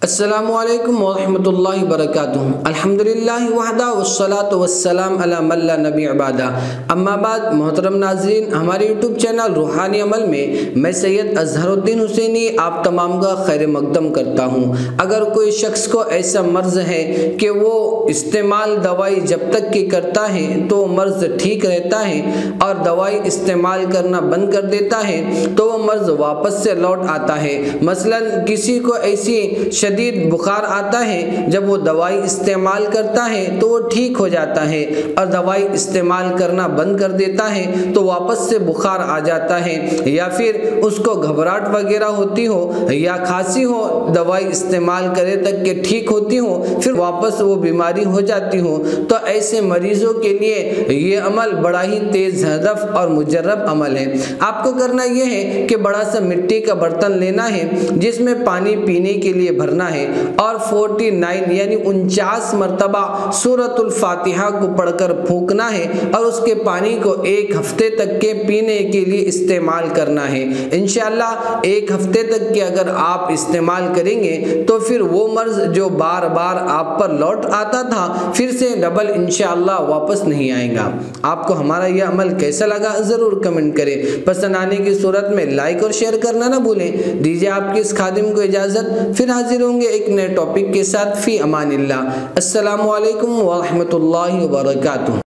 अस्सलामुअलैकुम वरहमतुल्लाहि वबरकातुहू। अल्हम्दुलिल्लाहि वहदा वस्सलातु वस्सलाम अला मन ला नबी अबादा। अम्मा बाद मोहतरम नाज़रीन, हमारे यूट्यूब चैनल रूहानी अमल में मैं सैयद अजहरुद्दीन हुसैनी आप तमाम का खैर मकदम करता हूँ। अगर कोई शख्स को ऐसा मर्ज़ है कि वो इस्तेमाल दवाई जब तक की करता है तो मर्ज़ ठीक रहता है और दवाई इस्तेमाल करना बंद कर देता है तो वो मर्ज़ वापस से लौट आता है। मसलन किसी को ऐसी शदीद बुखार आता है, जब वो दवाई इस्तेमाल करता है तो वो ठीक हो जाता है और दवाई इस्तेमाल करना बंद कर देता है तो वापस से बुखार आ जाता है। या फिर उसको घबराहट वगैरह होती हो या खांसी हो, दवाई इस्तेमाल करे तक के ठीक होती हो, फिर वापस वो बीमारी हो जाती हो। तो ऐसे मरीजों के लिए ये अमल बड़ा ही तेज हदफ और मुजर्रब अमल है। आपको करना यह है कि बड़ा सा मिट्टी का बर्तन लेना है जिसमें पानी पीने के लिए भरना है और 49 यानी 49 मरतबा सूरतुल फातिहा को पढ़कर फूंकना है और उसके पानी को एक हफ्ते तक के पीने के लिए इस्तेमाल करना है। इंशाअल्लाह एक हफ्ते तक के अगर आप इस्तेमाल करेंगे तो फिर वो मर्ज जो बार बार आप पर लौट आता था फिर से डबल इंशाअल्लाह वापस नहीं आएगा। आपको हमारा यह अमल कैसा लगा ज़रूर कमेंट करें। पसंद आने की सूरत में लाइक और शेयर करना ना भूलें। दीजिए आपके इस खादिम को इजाज़त, फिर हाजिर होंगे एक नए टॉपिक के साथ। फी अमानिल्लाह। अस्सलामु अलैकुम व रहमतुल्लाहि व बरकातुहू।